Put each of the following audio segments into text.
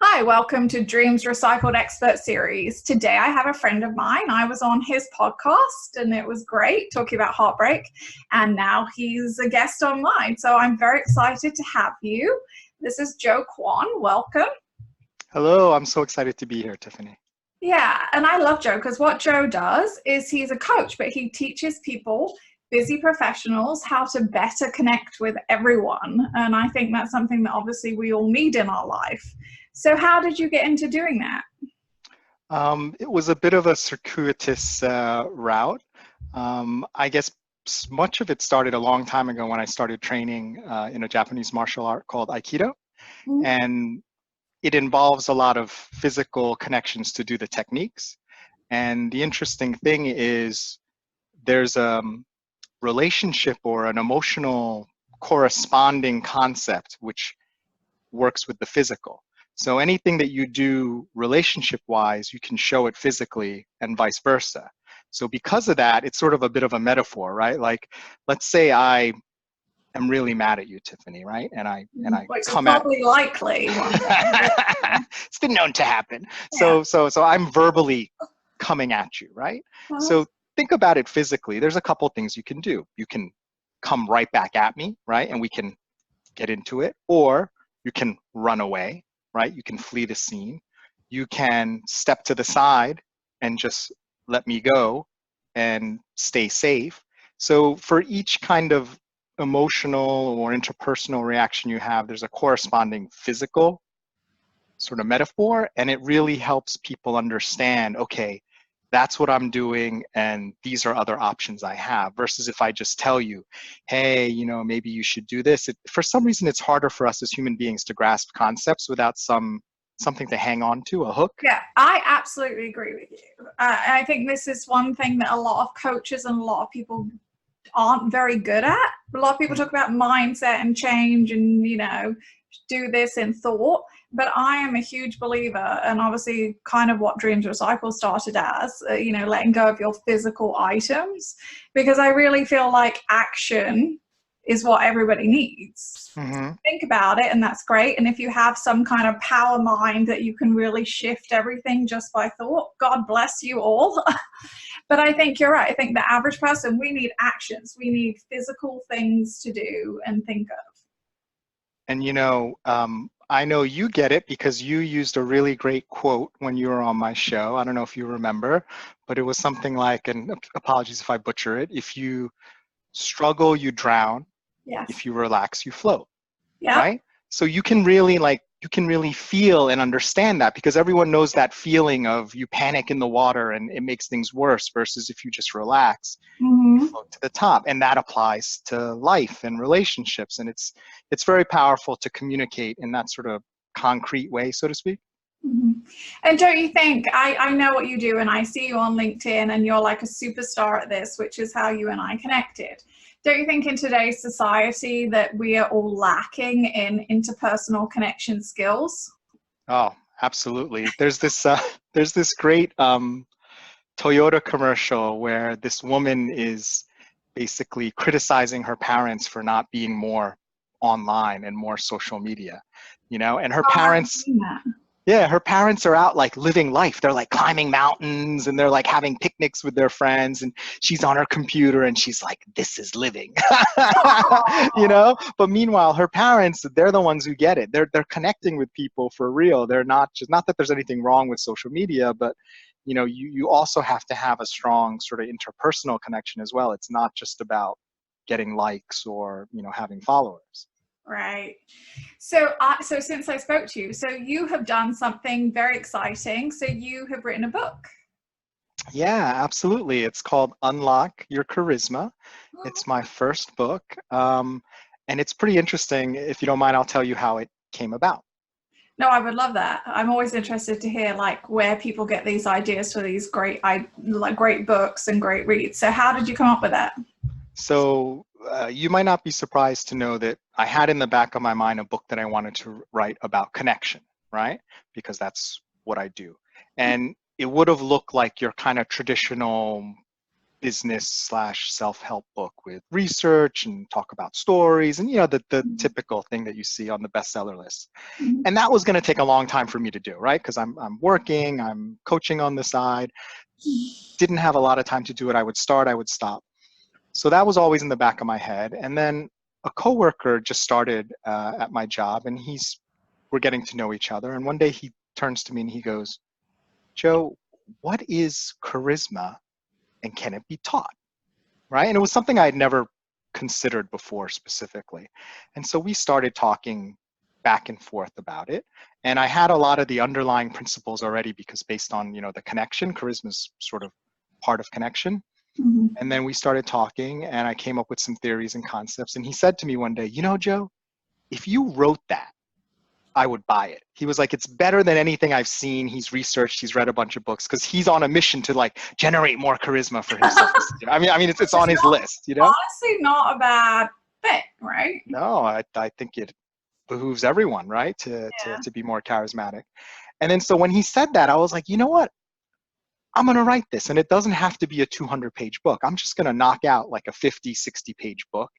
Hi, welcome to Dreams Recycled Expert Series. Today I have a friend of mine. I was on his podcast and it was great talking about heartbreak, and now he's a guest on mine. So I'm very excited to have you. This is Joe Kwon. Welcome. Hello, I'm so excited to be here, Tiffany. Yeah, and I love Joe because what Joe does is he's a coach, but he teaches people, busy professionals, how to better connect with everyone. And I think that's something that obviously we all need in our life. So how did you get into doing that? It was a bit of a circuitous route. I guess much of it started a long time ago when I started training in a Japanese martial art called Aikido. And it involves a lot of physical connections to do the techniques. And the interesting thing is there's a relationship or an emotional corresponding concept which works with the physical. So anything that you do relationship wise, you can show it physically and vice versa. So because of that, it's sort of a bit of a metaphor, right? Like, let's say I am really mad at you, Tiffany, right? And I Which is come at probably likely one day. it's been known to happen. Yeah. So I'm verbally coming at you, right? So think about it physically. There's a couple things you can do. You can come right back at me, right? And we can get into it, or you can run away, right? You can flee the scene. You can step to the side and just let me go and stay safe. So for each kind of emotional or interpersonal reaction you have, there's a corresponding physical sort of metaphor, and it really helps people understand, okay, that's what I'm doing, and these are other options I have, versus if I just tell you, hey, maybe you should do this. For some reason, it's harder for us as human beings to grasp concepts without something to hang on to, a hook. Yeah, I absolutely agree with you. I think this is one thing that a lot of coaches and a lot of people aren't very good at. A lot of people talk about mindset and change and, do this in thought. But I am a huge believer, and obviously kind of what Dreams Recycle started as, letting go of your physical items, because I really feel like action is what everybody needs. Mm-hmm. Think about it, and that's great. And if you have some kind of power mind that you can really shift everything just by thought, God bless you all. But I think you're right. I think the average person, we need actions. We need physical things to do and think of. And I know you get it because you used a really great quote when you were on my show. I don't know if you remember, but it was something like, and apologies if I butcher it, if you struggle, you drown. Yes. If you relax, you float. Yeah. Right? So you can really feel and understand that, because everyone knows that feeling of you panic in the water and it makes things worse, versus if you just relax, you float to the top. And that applies to life and relationships. And it's very powerful to communicate in that sort of concrete way, so to speak. And don't you think, I know what you do, and I see you on LinkedIn, and you're like a superstar at this, which is how you and I connected. Don't you think in today's society that we are all lacking in interpersonal connection skills? Oh, absolutely. There's this great Toyota commercial where this woman is basically criticizing her parents for not being more online and more social media, and her Oh, I haven't parents, seen that. yeah, her parents are out like living life. They're like climbing mountains and they're like having picnics with their friends, and she's on her computer and she's like, this is living. But meanwhile, her parents, they're the ones who get it. They're connecting with people for real. They're not that there's anything wrong with social media, but you also have to have a strong sort of interpersonal connection as well. It's not just about getting likes or having followers. Right. So, so since I spoke to you, so you have done something very exciting. So you have written a book. Yeah, absolutely. It's called Unlock Your Charisma. It's my first book. And it's pretty interesting. If you don't mind, I'll tell you how it came about. No, I would love that. I'm always interested to hear like where people get these ideas for these great books and great reads. So how did you come up with that? So you might not be surprised to know that I had in the back of my mind a book that I wanted to write about connection, right? Because that's what I do. And it would have looked like your kind of traditional business slash self-help book with research and talk about stories and, the typical thing that you see on the bestseller list. Mhm. And that was going to take a long time for me to do, right? Because I'm working, I'm coaching on the side, didn't have a lot of time to do it. I would start, I would stop. So that was always in the back of my head. And then a coworker just started at my job, and we're getting to know each other. And one day he turns to me and he goes, "Joe, what is charisma and can it be taught?" Right? And it was something I had never considered before specifically. And so we started talking back and forth about it. And I had a lot of the underlying principles already because based on, the connection, charisma is sort of part of connection. Mhm. And then we started talking and I came up with some theories and concepts. And he said to me one day, Joe, if you wrote that, I would buy it. He was like, it's better than anything I've seen. He's researched, he's read a bunch of books because he's on a mission to like generate more charisma for himself. I mean, it's on his list, Honestly, not a bad thing, right? No, I think it behooves everyone, right, to be more charismatic. And then so when he said that, I was like, you know what? I'm going to write this. And it doesn't have to be a 200-page book. I'm just going to knock out like a 50, 60-page book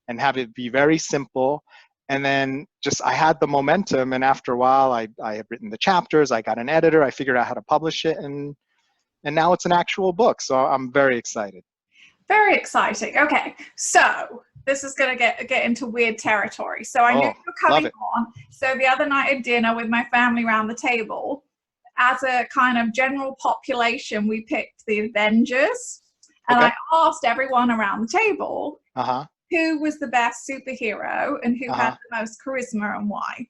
and have it be very simple. And then I had the momentum. And after a while, I had written the chapters. I got an editor. I figured out how to publish it. And now it's an actual book. So I'm very excited. Very exciting. Okay, so this is going to get into weird territory. So I knew you were coming on. So the other night at dinner with my family around the table, as a kind of general population, we picked the Avengers. And I asked everyone around the table who was the best superhero and who had the most charisma and why.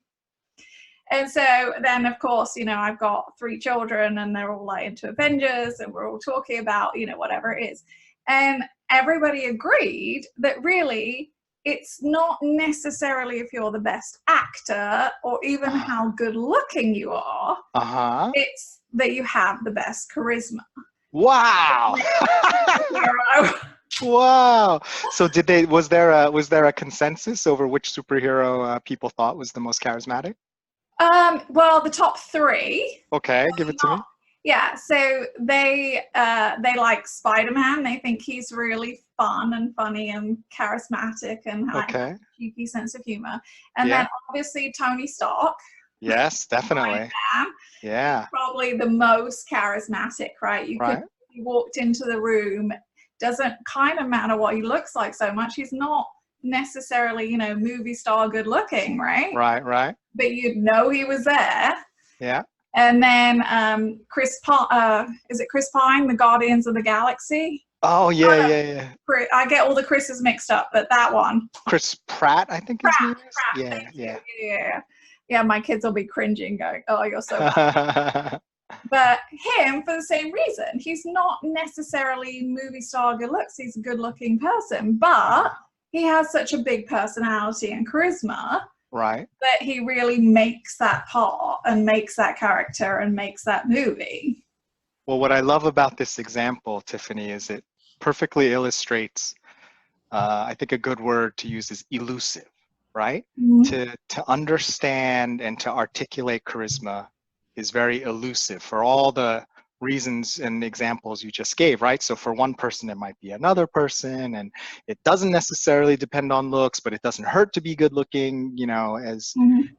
And so then, of course, I've got 3 children and they're all like into Avengers and we're all talking about, whatever it is. And everybody agreed that really it's not necessarily if you're the best actor or even how good looking you are. It's that you have the best charisma. Wow. Wow. So was there a consensus over which superhero people thought was the most charismatic? Well, the top 3. Okay, give it to me. Yeah, so they like Spider-Man. They think he's really fun and funny and charismatic and has a cheeky sense of humor. And then obviously Tony Stark. Yes, definitely. Yeah. Probably the most charismatic, right? You could he walked into the room, doesn't kind of matter what he looks like so much. He's not necessarily, movie star good looking, right? Right. But you'd know he was there. Yeah. And then is it Chris Pine, the Guardians of the Galaxy? Oh, yeah. I get all the Chris's mixed up, but that one. Chris Pratt, I think his name is. Yeah. Yeah, my kids will be cringing going, oh, you're so But him, for the same reason, he's not necessarily movie star good looks. He's a good looking person, but he has such a big personality and charisma. Right. That he really makes that part and makes that character and makes that movie. Well, what I love about this example, Tiffany, is it perfectly illustrates, I think a good word to use is elusive, right? Mm-hmm. To understand and to articulate charisma is very elusive for all the reasons and examples you just gave, right? So for one person, it might be another person, and it doesn't necessarily depend on looks, but it doesn't hurt to be good looking,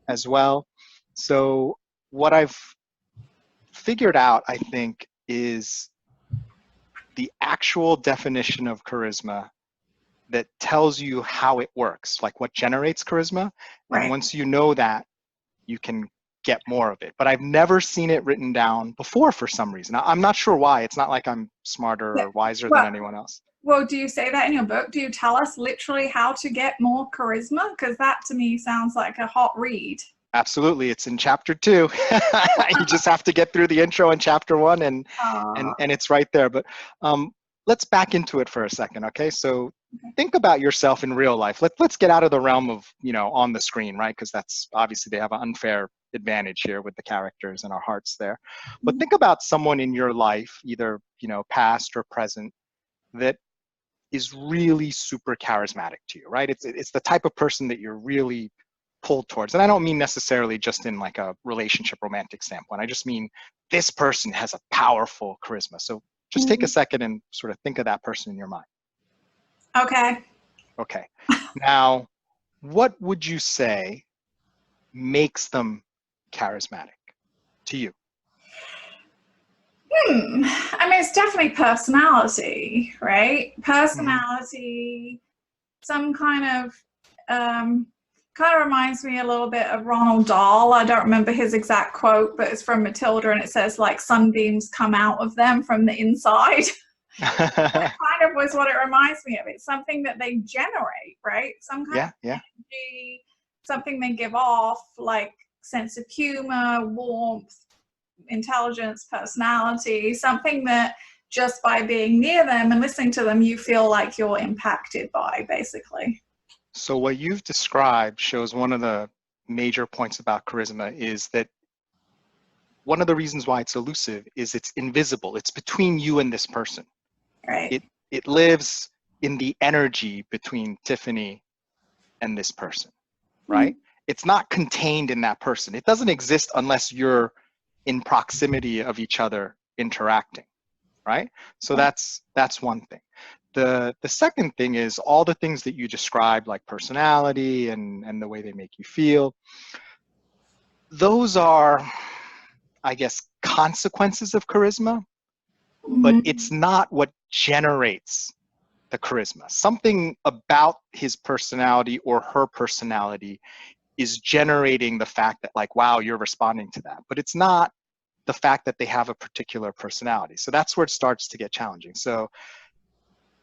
as well. So what I've figured out, I think, is the actual definition of charisma that tells you how it works, like what generates charisma. Right. And once you know that, you can get more of it. But I've never seen it written down before for some reason. I'm not sure why. It's not like I'm smarter or wiser than anyone else. Well, do you say that in your book? Do you tell us literally how to get more charisma? Because that to me sounds like a hot read. Absolutely. It's in chapter 2. You just have to get through the intro in chapter 1 and it's right there. But let's back into it for a second. Okay. So think about yourself in real life. Let's get out of the realm of, on the screen, right? Because that's obviously they have an unfair advantage here with the characters and our hearts there. But think about someone in your life, either, past or present, that is really super charismatic to you, right? It's the type of person that you're really pulled towards. And I don't mean necessarily just in like a relationship romantic standpoint. I just mean this person has a powerful charisma. So Just take a second and sort of think of that person in your mind. Okay. Okay. Now, what would you say makes them charismatic to you? I mean, it's definitely personality, right? Personality, some kind of reminds me a little bit of Ronald Dahl. I don't remember his exact quote, but it's from Matilda, and it says like sunbeams come out of them from the inside. That kind of was what it reminds me of. It's something that they generate, right? Some kind of energy, something they give off, like sense of humor, warmth, intelligence, personality, something that just by being near them and listening to them, you feel like you're impacted by, basically. So what you've described shows one of the major points about charisma is that one of the reasons why it's elusive is it's invisible. It's between you and this person. Right. It lives in the energy between Tiffany and this person, right? It's not contained in that person. It doesn't exist unless you're in proximity of each other interacting, right? So that's one thing. The second thing is all the things that you described, like personality and the way they make you feel. Those are, I guess, consequences of charisma, but it's not what generates the charisma. Something about his personality or her personality is generating the fact that like, wow, you're responding to that. But it's not the fact that they have a particular personality. So that's where it starts to get challenging. So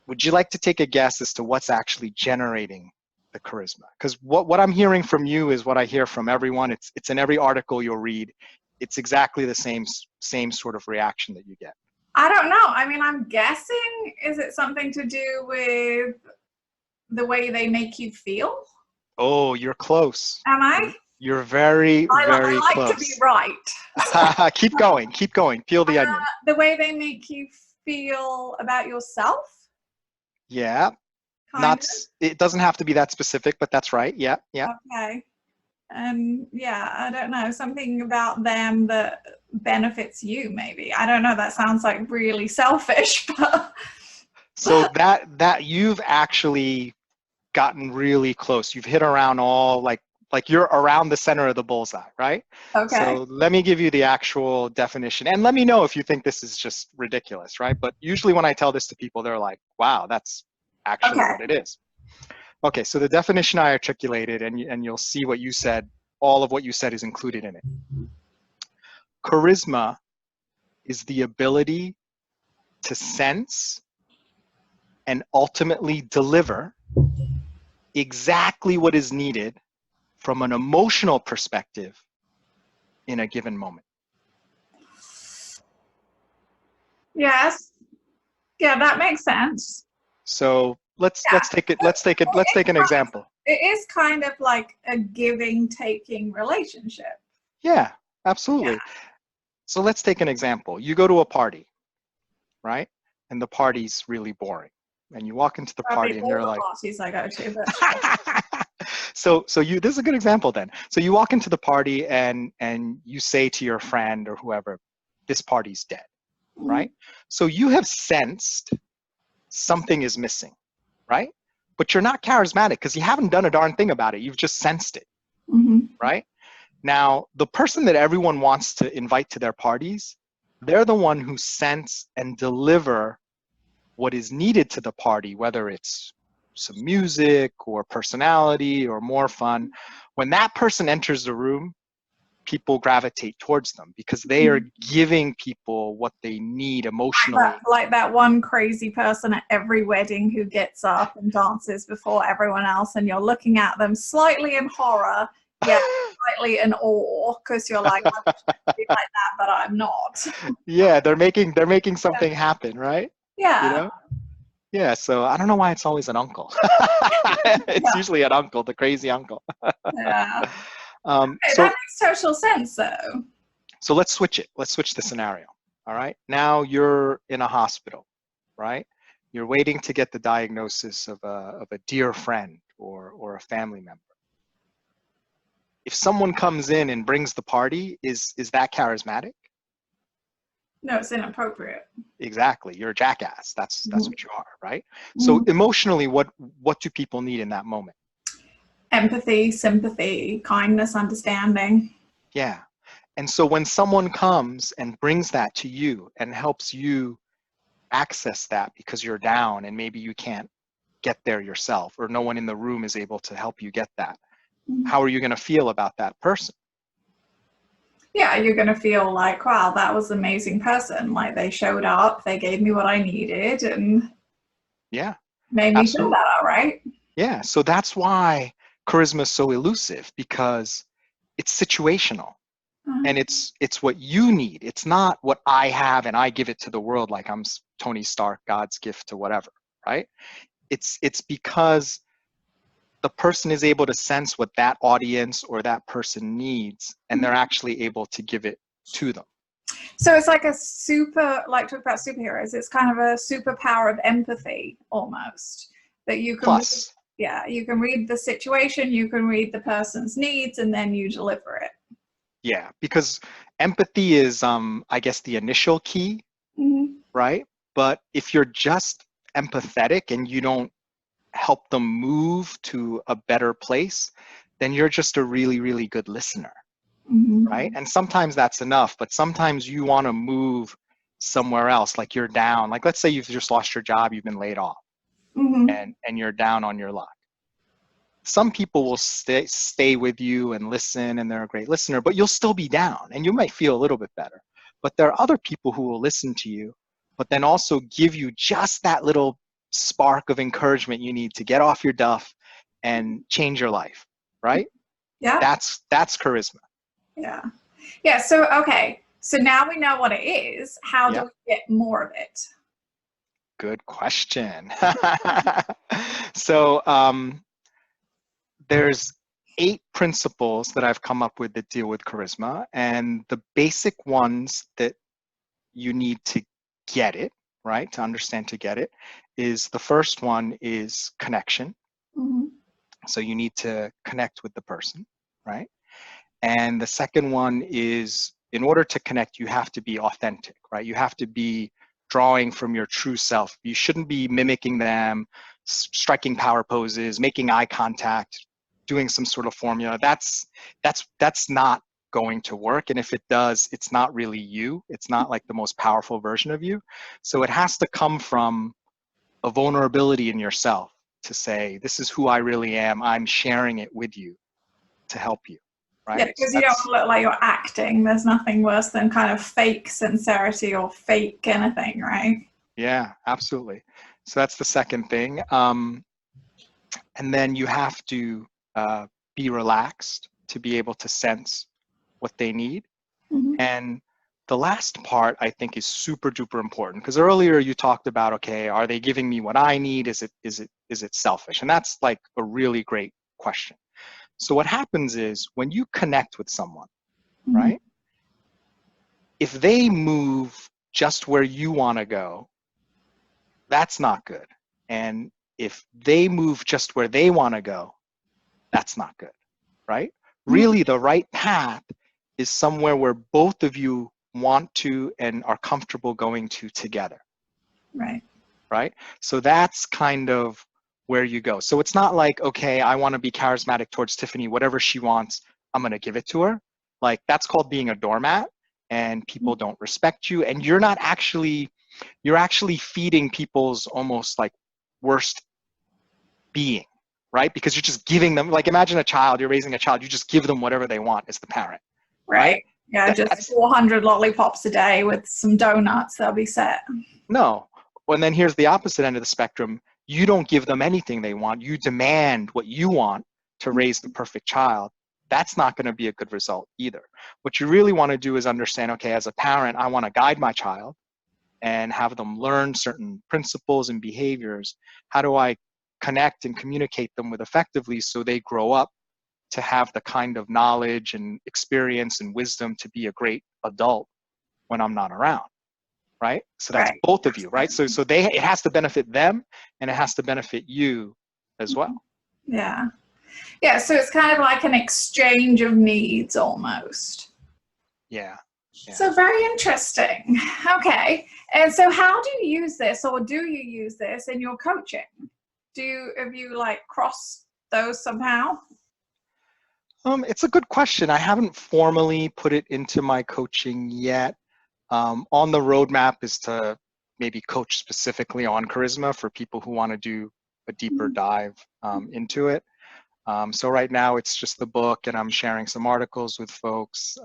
would you like to take a guess as to what's actually generating the charisma? Because what I'm hearing from you is what I hear from everyone. It's in every article you'll read. It's exactly the same sort of reaction that you get. I don't know. I mean, I'm guessing, is it something to do with the way they make you feel? Oh, you're close. Am I? You're very, very I like close. to be right. Keep going, keep going. Peel the onion. The way they make you feel about yourself? Yeah. It doesn't have to be that specific, but that's right. Yeah, yeah. Okay. And yeah, I don't know, something about them that benefits you, maybe. I don't know, that sounds like really selfish, but so that you've actually gotten really close. You've hit around all like you're around the center of the bullseye, right? Okay. So let me give you the actual definition, and let me know if you think this is just ridiculous, right? But usually when I tell this to people, they're like, wow, that's actually what it is. Okay, so the definition I articulated, and you'll see what you said, all of what you said is included in it. Charisma is the ability to sense and ultimately deliver exactly what is needed from an emotional perspective in a given moment. Yes. Yeah, that makes sense. So let's take an example. It is kind of like a giving-taking relationship. Yeah, absolutely. Yeah. So let's take an example. You go to a party, right? And the party's really boring. And you walk into the party and you're like, parties I go to, but so this is a good example then. So you walk into the party and you say to your friend or whoever, this party's dead, right? So you have sensed something is missing, right? But you're not charismatic because you haven't done a darn thing about it. You've just sensed it, right? Now, the person that everyone wants to invite to their parties, they're the one who sense and deliver what is needed to the party, whether it's some music or personality or more fun. When that person enters the room, people gravitate towards them because they are giving people what they need emotionally. Like that one crazy person at every wedding who gets up and dances before everyone else, and you're looking at them slightly in horror, yeah, slightly in awe, because you're like, I wish I could be like that, but I'm not. Yeah, they're making something happen, right? Yeah. You know? Yeah, so I don't know why it's always an uncle. It's usually an uncle, the crazy uncle. Yeah. So that makes total sense, though. So let's switch it. Let's switch the scenario. All right. Now you're in a hospital, right? You're waiting to get the diagnosis of a dear friend or a family member. If someone comes in and brings the party, is that charismatic? No, it's inappropriate. Exactly. You're a jackass. That's Mhm. what you are, right? So Mhm. emotionally, what do people need in that moment? Empathy, sympathy, kindness, understanding. Yeah. And so when someone comes and brings that to you and helps you access that because you're down and maybe you can't get there yourself, or no one in the room is able to help you get that, Mhm. how are you going to feel about that person? Yeah, you're going to feel like, wow, that was an amazing person. Like they showed up, they gave me what I needed and Yeah, made me feel absolutely. better, right? Yeah. So that's why charisma is so elusive, because it's situational and Uh, it's what you need. It's not what I have and I give it to the world like I'm Tony Stark, God's gift to whatever, right? It's because the person is able to sense what that audience or that person needs, and they're actually able to give it to them. So it's like a super, like talk about superheroes, it's kind of a superpower of empathy almost that you can, Plus, yeah, you can read the situation, you can read the person's needs, and then you deliver it. yeah, because empathy is, I guess, the initial key, Mm-hmm. right? But if you're just empathetic and you don't help them move to a better place, then you're just a really, really good listener, right? Mm-hmm. And sometimes that's enough, but sometimes you want to move somewhere else, like you're down. Like let's say you've just lost your job, you've been laid off, Mm-hmm. and you're down on your luck. Some people will stay with you and listen, and they're a great listener, but you'll still be down and you might feel a little bit better. But there are other people who will listen to you, but then also give you just that little spark of encouragement you need to get off your duff and change your life, right? Yeah. That's charisma. Yeah. Yeah. So, okay. So now we know what it is. How do Yep. we get more of it? Good question. So there's 8 principles that I've come up with that deal with charisma, and the basic ones that you need to get it, right? To understand, to get it, is the first one is connection. Mm-hmm. So you need to connect with the person, right? And the second one is, in order to connect, you have to be authentic, right? You have to be drawing from your true self. You shouldn't be mimicking them, striking power poses, making eye contact, doing some sort of formula. That's not going to work. And if it does, it's not really you. It's not like the most powerful version of you. So it has to come from a vulnerability in yourself to say, this is who I really am. I'm sharing it with you to help you, Yeah, right? So because you don't that's, look like you're acting. There's nothing worse than kind of fake sincerity or fake anything, right? yeah, absolutely. So that's the second thing. And then you have to be relaxed to be able to sense what they need. Mm-hmm. And the last part I think is super duper important, because earlier you talked about, okay, are they giving me what I need? Is it selfish? And that's like a really great question. So what happens is when you connect with someone, Mm-hmm. right? If they move just where you want to go, that's not good. And if they move just where they want to go, that's not good, right? Really, the right path is somewhere where both of you want to and are comfortable going to together, Right. right? So that's kind of where you go. So it's not like, okay, I want to be charismatic towards Tiffany, whatever she wants, I'm going to give it to her. Like that's called being a doormat, and people don't respect you, and you're actually feeding people's almost like worst being, right? Because you're just giving them, like imagine a child, you're raising a child, you just give them whatever they want as the parent, right? Right. Yeah, just That's 400 lollipops a day with some donuts, they'll be set. no. And then here's the opposite end of the spectrum. You don't give them anything they want. You demand what you want to raise the perfect child. That's not going to be a good result either. What you really want to do is understand, okay, as a parent, I want to guide my child and have them learn certain principles and behaviors. How do I connect and communicate them with effectively so they grow up to have the kind of knowledge and experience and wisdom to be a great adult when I'm not around, right? So that's Right. both of you, right? So it has to benefit them and it has to benefit you as well. Yeah. Yeah, so it's kind of like an exchange of needs almost. Yeah. Yeah. So very interesting. Okay. And so how do you use this, or do you use this in your coaching? Have you like crossed those somehow? It's a good question. I haven't formally put it into my coaching yet. On the roadmap is to maybe coach specifically on charisma for people who want to do a deeper dive into it. So right now it's just the book, and I'm sharing some articles with folks.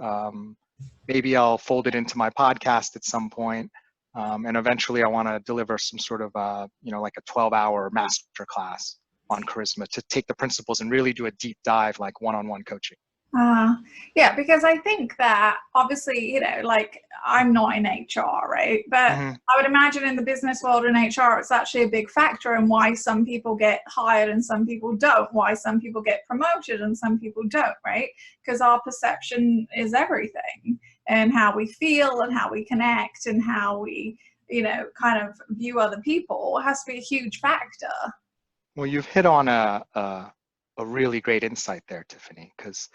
Maybe I'll fold it into my podcast at some point. And eventually I want to deliver some sort of, like a 12-hour master class on charisma to take the principles and really do a deep dive, like one-on-one coaching. Yeah, because I think that obviously, like I'm not in HR, right? But Mm-hmm. I would imagine in the business world in HR, it's actually a big factor in why some people get hired and some people don't, why some people get promoted and some people don't, right? Because our perception is everything, and how we feel and how we connect and how we, kind of view other people has to be a huge factor. Well, you've hit on a really great insight there, Tiffany, because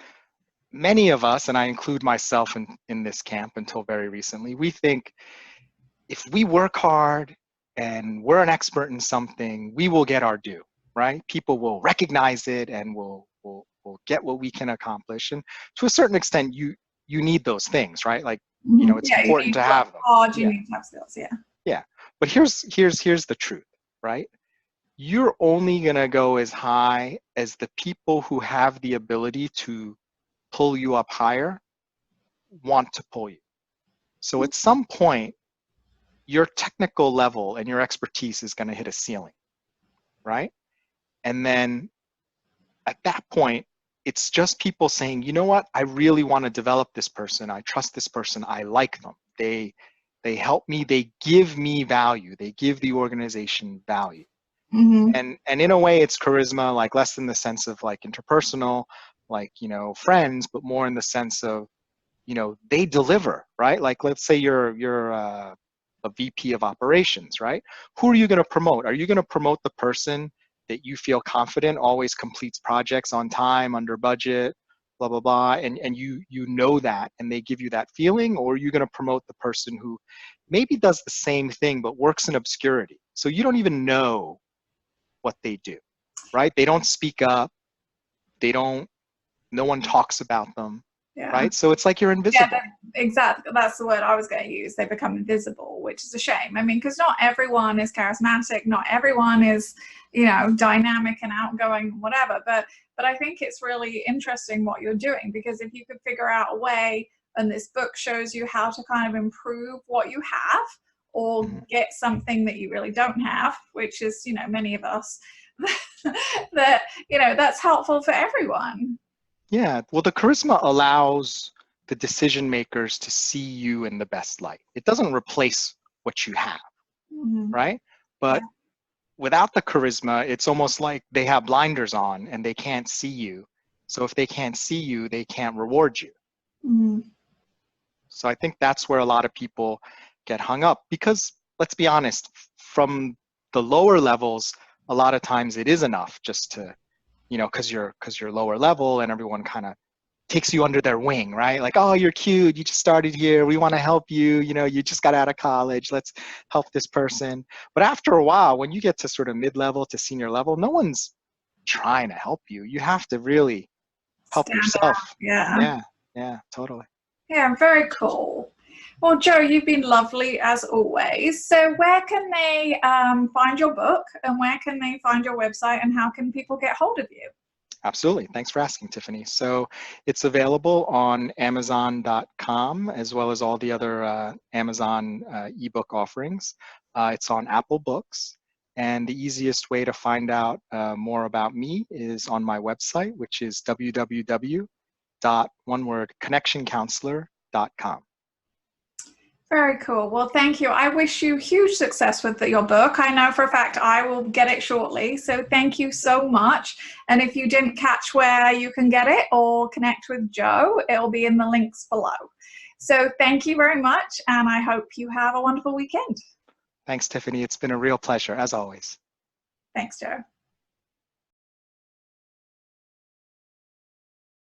many of us, and I include myself in this camp until very recently, we think if we work hard and we're an expert in something, we will get our due, right? People will recognize it and we'll get what we can accomplish. And to a certain extent, you need those things, right? Like, it's important to have them. Hard, you need to have skills, yeah. Yeah. But here's the truth, right? You're only gonna go as high as the people who have the ability to pull you up higher want to pull you. So at some point, your technical level and your expertise is going to hit a ceiling, right? And then at that point, it's just people saying, you know what, I really want to develop this person. I trust this person. I like them. They help me. They give me value. They give the organization value. Mm-hmm. And in a way, it's charisma, like less in the sense of like interpersonal, like, friends, but more in the sense of, they deliver, right? Like, let's say you're a VP of operations, right? Who are you going to promote? Are you going to promote the person that you feel confident always completes projects on time, under budget, blah, blah, blah, and you know that, and they give you that feeling? Or are you going to promote the person who maybe does the same thing but works in obscurity? So you don't even know what they do, right? They don't speak up. No one talks about them. Yeah. Right? So it's like you're invisible. Yeah, exactly. That's the word I was going to use. They become invisible, which is a shame. I mean, because not everyone is charismatic. Not everyone is, dynamic and outgoing, whatever. But I think it's really interesting what you're doing, because if you could figure out a way, and this book shows you how to kind of improve what you have, or get something that you really don't have, which is, many of us, that, that's helpful for everyone. Yeah, well, the charisma allows the decision makers to see you in the best light. It doesn't replace what you have, right? But without the charisma, it's almost like they have blinders on and they can't see you. So if they can't see you, they can't reward you. So I think that's where a lot of people get hung up, because let's be honest, from the lower levels, a lot of times it is enough just to, because you're lower level and everyone kind of takes you under their wing, right? Like, oh, you're cute, you just started here, we want to help you, you just got out of college, let's help this person. But after a while, when you get to sort of mid-level to senior level, no one's trying to help you. You have to really help yourself. Yeah, totally. Yeah, very cool. Well, Joe, you've been lovely as always. So where can they find your book, and where can they find your website, and how can people get hold of you? Absolutely. Thanks for asking, Tiffany. So it's available on Amazon.com, as well as all the other Amazon ebook offerings. It's on Apple Books. And the easiest way to find out more about me is on my website, which is www.connectioncounselor.com. Very cool. Well, thank you. I wish you huge success with your book. I know for a fact I will get it shortly. So thank you so much. And if you didn't catch where you can get it or connect with Joe, it'll be in the links below. So thank you very much. And I hope you have a wonderful weekend. Thanks, Tiffany. It's been a real pleasure, as always. Thanks, Joe.